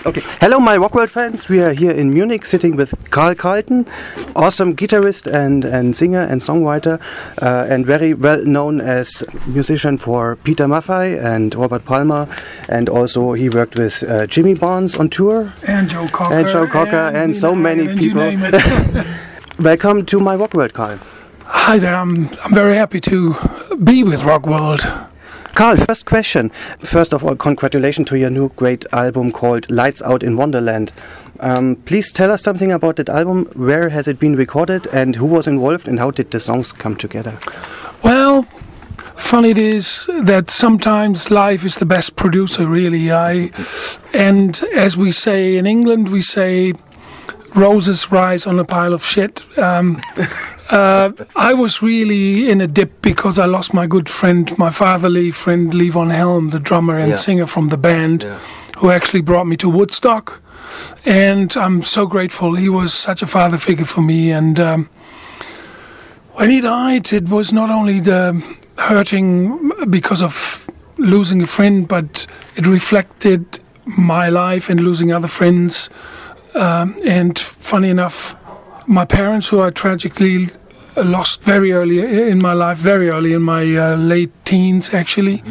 Okay. Hello, my Rockworld fans. We are here in Munich sitting with Carl Carlton, awesome guitarist and singer and songwriter, and very well known as musician for Peter Maffay and Robert Palmer, and also he worked with Jimmy Barnes on tour. And Joe Cocker. And so many people. Welcome to my Rockworld, Carl. Hi there, I'm very happy to be with Rockworld. Carl, first question. First of all, congratulations to your new great album called Lights Out in Wonderland. Please tell us something about that album. Where has it been recorded and who was involved and how did the songs come together? Well, funny it is that sometimes life is the best producer, really. And as we say in England, we say roses rise on a pile of shit. I was really in a dip because I lost my good friend, my fatherly friend Lee Von Helm, the drummer and singer from the band, who actually brought me to Woodstock. And I'm so grateful. He was such a father figure for me. And when he died, it was not only the hurting because of losing a friend, but it reflected my life and losing other friends. And funny enough, my parents, who I tragically lost very early in my life, very early in my late teens, actually.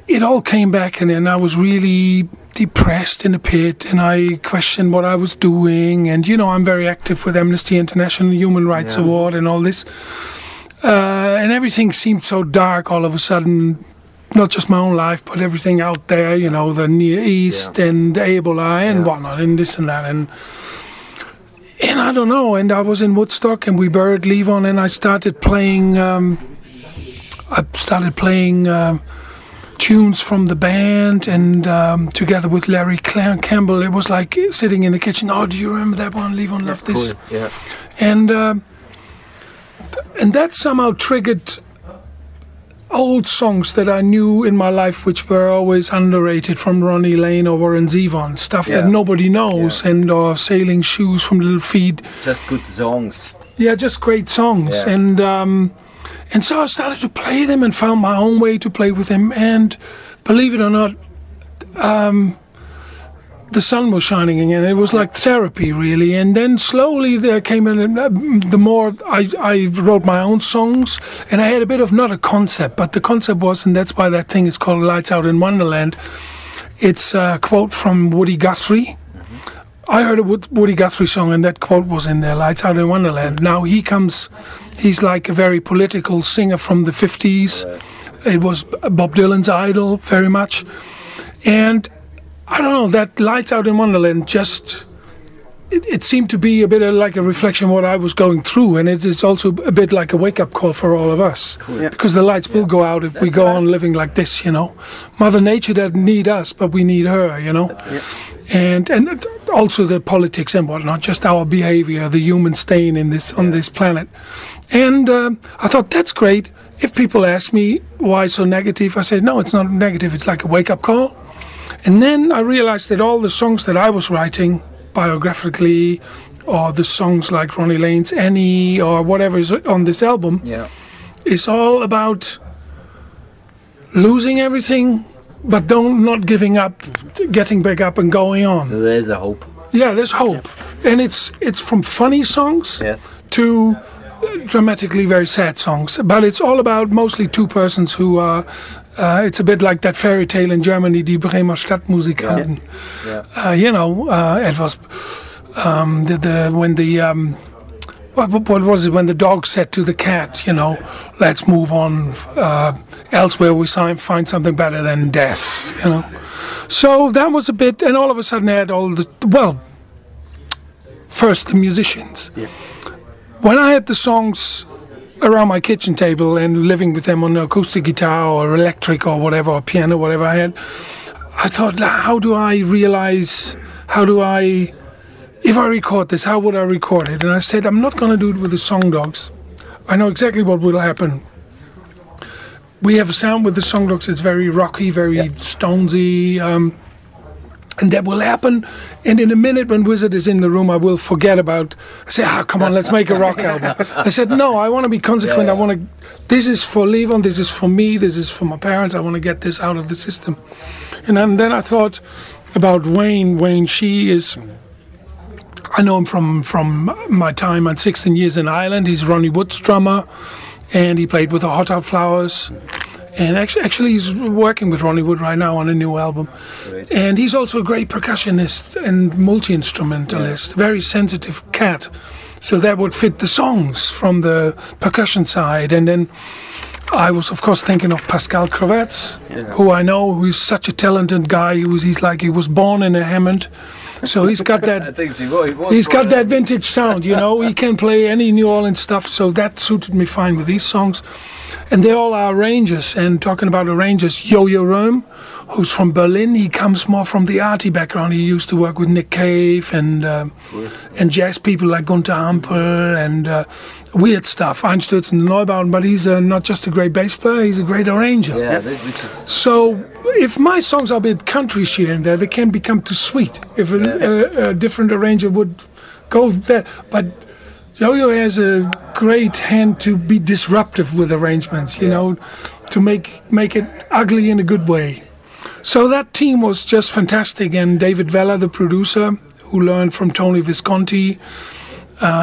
It all came back, and then I was really depressed in a pit, and I questioned what I was doing. And, you know, I'm very active with Amnesty International, Human Rights Award and all this. And everything seemed so dark all of a sudden. Not just my own life, but everything out there, you know, the Near East and Ebola and whatnot, and this and that. And I don't know, and I was in Woodstock, and we buried Levon, and I started playing tunes from the band, and together with Larry Campbell, it was like sitting in the kitchen. Oh, do you remember that one? Levon loved this. Cool. Yeah. And that somehow triggered old songs that I knew in my life, which were always underrated, from Ronnie Lane or Warren Zevon, stuff that nobody knows, or Sailing Shoes from Little Feat. Just good songs. Yeah, just great songs. And so I started to play them and found my own way to play with them. And believe it or not, the sun was shining again. It was like therapy, really. And then slowly there came in, the more I wrote my own songs, and I had a bit of, not a concept, but the concept was, and that's why that thing is called Lights Out in Wonderland. It's a quote from Woody Guthrie. I heard a Woody Guthrie song, and that quote was in there, Lights Out in Wonderland. Now he's like a very political singer from the 50s. It was Bob Dylan's idol, very much. And I don't know, that Lights Out in Wonderland just, it seemed to be a bit like a reflection of what I was going through, and it is also a bit like a wake-up call for all of us. Cool. Yeah. Because the lights will go out if we go on living like this, you know. Mother Nature doesn't need us, but we need her, you know. And also the politics and whatnot, just our behavior, the human stain in this on this planet. And I thought, that's great. If people ask me why so negative, I said, no, it's not negative, it's like a wake-up call. And then I realized that all the songs that I was writing biographically, or the songs like Ronnie Lane's Annie, or whatever is on this album, is all about losing everything, but not giving up, getting back up and going on. So there's a hope. Yeah, there's hope. And it's from funny songs to dramatically very sad songs. But it's all about mostly two persons who are... it's a bit like that fairy tale in Germany, Die Bremer Stadtmusikanten. You know, it was what was it when the dog said to the cat, you know, let's move on, elsewhere we find something better than death, you know. So that was a bit, and all of a sudden I had first the musicians. When I had the songs around my kitchen table and living with them on an acoustic guitar or electric or whatever, or piano, whatever I had, I thought, if I record this, how would I record it? And I said, I'm not going to do it with the Song Dogs. I know exactly what will happen. We have a sound with the Song Dogs, it's very rocky, very stonesy, And that will happen. And in a minute, when Wizard is in the room, I will forget about. I say, come on, let's make a rock album. I said, no, I want to be consequent. I want to. This is for Levon. This is for me. This is for my parents. I want to get this out of the system. And then I thought about Wayne. Wayne, she is. I know him from my time at 16 years in Ireland. He's Ronnie Wood's drummer, and he played with the Hot Hot Flowers. And actually, he's working with Ronnie Wood right now on a new album. Great. And he's also a great percussionist and multi-instrumentalist, very sensitive cat. So that would fit the songs from the percussion side. And then I was, of course, thinking of Pascal Cravats, who I know, who's such a talented guy. He was born in a Hammond. So he's got that. He's got that vintage sound, you know. He can play any New Orleans stuff, so that suited me fine with these songs. And they all are arrangers. And talking about arrangers, Yo-Yo Röhm, who's from Berlin, he comes more from the arty background. He used to work with Nick Cave and jazz people like Gunther Hampel and weird stuff, Einstürzen and Neubauten. But he's not just a great bass player; he's a great arranger. Yeah, so if my songs are a bit country here and there, they can become too sweet. If a different arranger would go there, but Yo-Yo has a great hand to be disruptive with arrangements, you know, to make it ugly in a good way. So that team was just fantastic. And David Weller, the producer, who learned from Tony Visconti,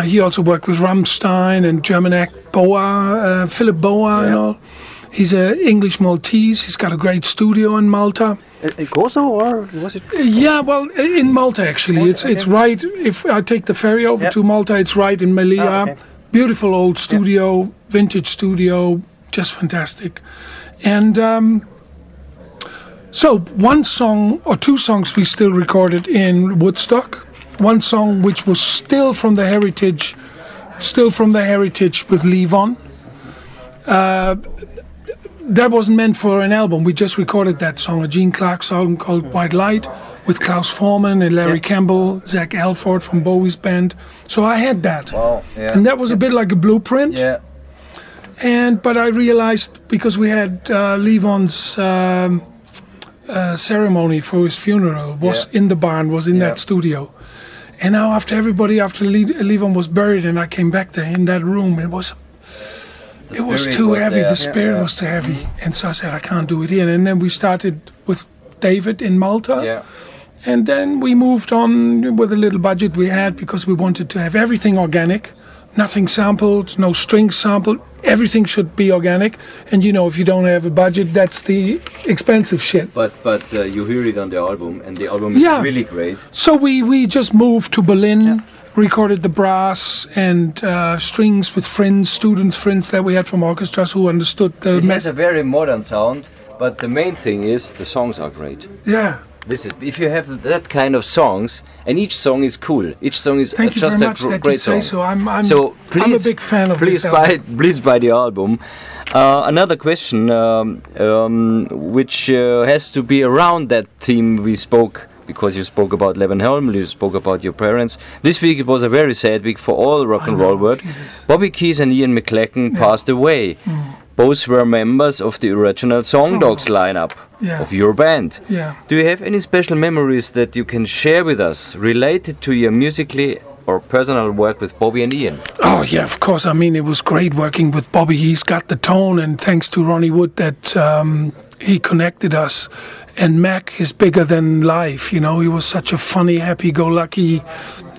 he also worked with Rammstein and German act Boa, Philip Boa and all. He's an English Maltese. He's got a great studio in Malta. In Kosovo, or was it? Yeah, well, in Malta actually. It's right. If I take the ferry over to Malta, it's right in Melilla. Beautiful old studio, vintage studio, just fantastic. And so one song or two songs we still recorded in Woodstock. One song which was still from the heritage with Levon. That wasn't meant for an album. We just recorded that song, a Gene Clark song called White Light, with Klaus Forman and Larry Campbell, Zach Alford from Bowie's band. So I had that. Wow, and that was a bit like a blueprint. Yeah. But I realized, because we had Levon's ceremony for his funeral was in the barn, was in that studio. And now after Levon was buried and I came back there in that room, it was too heavy. The spirit was too heavy. And so I said, I can't do it here. And then we started with David in Malta. Yeah. And then we moved on with a little budget we had, because we wanted to have everything organic, nothing sampled, no strings sampled. Everything should be organic. And you know, if you don't have a budget, that's the expensive shit. But you hear it on the album, and the album is really great. So we just moved to Berlin, recorded the brass and strings with students that we had from orchestras who understood the It has a very modern sound, but the main thing is the songs are great. Yeah. If you have that kind of songs, and each song is cool, each song is Thank just you very a much that great you say song. So I'm a big fan of this album. Please buy the album. Another question, which has to be around that theme we spoke, because you spoke about Levon Helm, you spoke about your parents. This week it was a very sad week for all rock and roll world. Bobby Keys and Ian McLagan passed away. Both were members of the original Song Dogs lineup of your band. Do you have any special memories that you can share with us related to your musically or personal work with Bobby and Ian? Oh yeah, of course. I mean, it was great working with Bobby. He's got the tone, and thanks to Ronnie Wood that he connected us. And Mac is bigger than life, you know. He was such a funny, happy-go-lucky,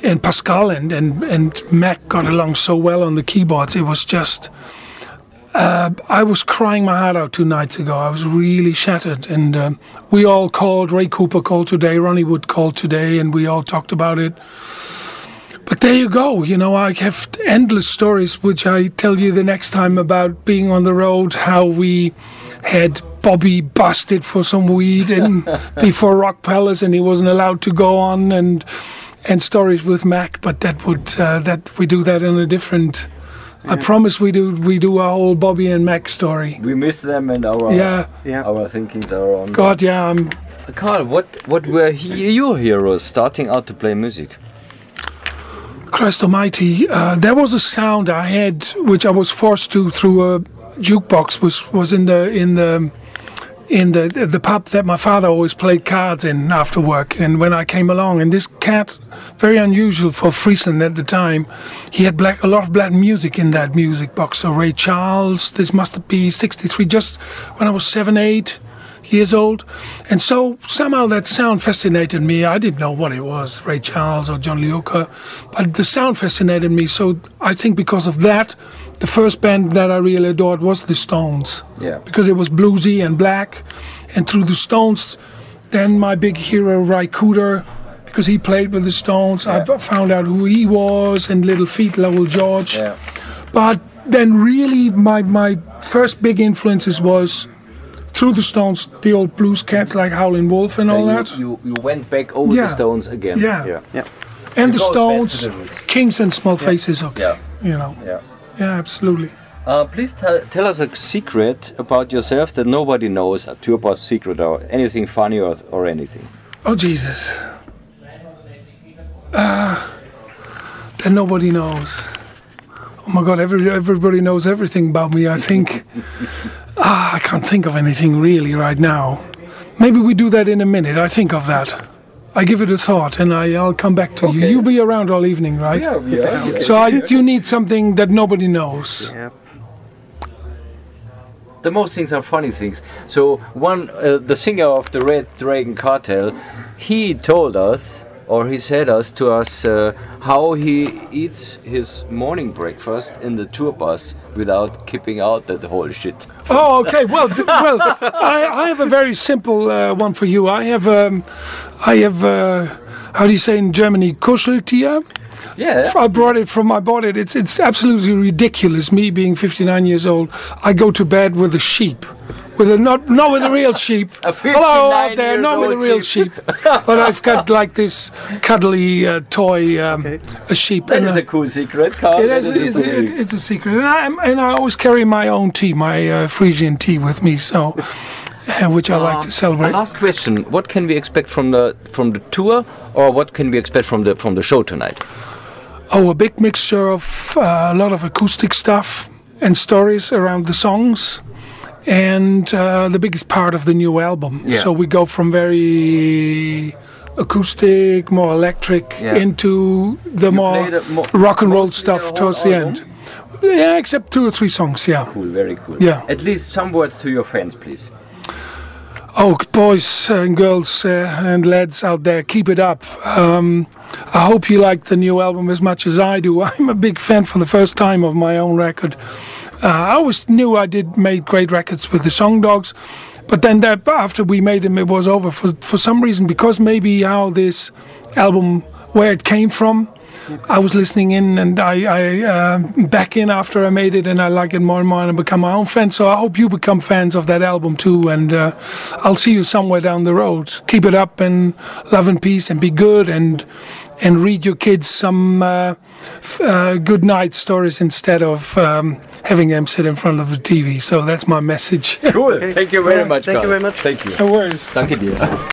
and Pascal and Mac got along so well on the keyboards. It was just. I was crying my heart out 2 nights ago. I was really shattered, and we all called. Ray Cooper called today, Ronnie Wood called today, and we all talked about it. But there you go. You know, I have endless stories, which I tell you the next time, about being on the road, how we had Bobby busted for some weed before Rock Palace, and he wasn't allowed to go on, and stories with Mac. But that we do that in a different. I promise we do our whole Bobby and Mac story. We miss them, and our thinkings are on. God, yeah. Carl, what were your heroes starting out to play music? Christ Almighty, there was a sound I had, which I was forced to through a jukebox, was in in the pub that my father always played cards in after work. And when I came along, and this cat, very unusual for Friesland at the time, he had a lot of black music in that music box. So Ray Charles, this must be 63, just when I was 7, 8 years old. And so somehow that sound fascinated me. I didn't know what it was, Ray Charles or John Lee Hooker, but the sound fascinated me. So I think because of that, the first band that I really adored was the Stones. Yeah. Because it was bluesy and black. And through the Stones, then my big hero, Ry Cooder, because he played with the Stones, I found out who he was, and Little Feat, Lowell George. Yeah. But then really my first big influences was through the Stones, the old blues cats like Howlin' Wolf and So all that. You went back over the Stones again. Yeah. Yeah. And You the go back Stones, to the roots. Kings and Small Faces, okay. Yeah. You know. Yeah. Yeah, absolutely. Please tell us a secret about yourself that nobody knows, a tour bus secret or anything funny or anything. Oh, Jesus. That nobody knows. Oh my God, everybody knows everything about me, I think. I can't think of anything really right now. Maybe we do that in a minute. I think of that. I give it a thought and I'll come back to you. You'll be around all evening, right? Yeah. Okay. So you need something that nobody knows. Yeah. The most things are funny things. So the singer of the Red Dragon Cartel, he told us, or he said to us, how he eats his morning breakfast in the tour bus without keeping out that whole shit. Oh, okay. Well, I have a very simple one for you. I have how do you say in Germany, Kuscheltier? Yeah. I bought it. It's absolutely ridiculous. Me being 59 years old, I go to bed with a sheep, not with a real sheep. A Hello out there, not with a 59-year-old real sheep. But I've got like this cuddly toy, a sheep. That is a cool secret, Carl. It's a secret, and I always carry my own tea, my Frisian tea with me. So. Which I like to celebrate. Last question: what can we expect from the tour, or what can we expect from the show tonight? Oh, a big mixture of a lot of acoustic stuff and stories around the songs, and the biggest part of the new album. Yeah. So we go from very acoustic, more electric, into the more rock and roll stuff towards the end. Yeah, except 2 or 3 songs. Yeah. Cool, very cool. Yeah. At least some words to your fans, please. Oh, boys and girls and lads out there, keep it up. I hope you like the new album as much as I do. I'm a big fan for the first time of my own record. I always knew I made great records with the Song Dogs, but then after we made them, it was over for some reason, because maybe how this album, where it came from, I was listening in, and I back in after I made it, and I like it more and more, and I become my own fan. So I hope you become fans of that album too, and I'll see you somewhere down the road. Keep it up, and love and peace, and be good, and read your kids some good night stories instead of having them sit in front of the TV. So that's my message. Cool. Thank you very much, Thank Carl. you very much. Thank you. No worries. Danke dir.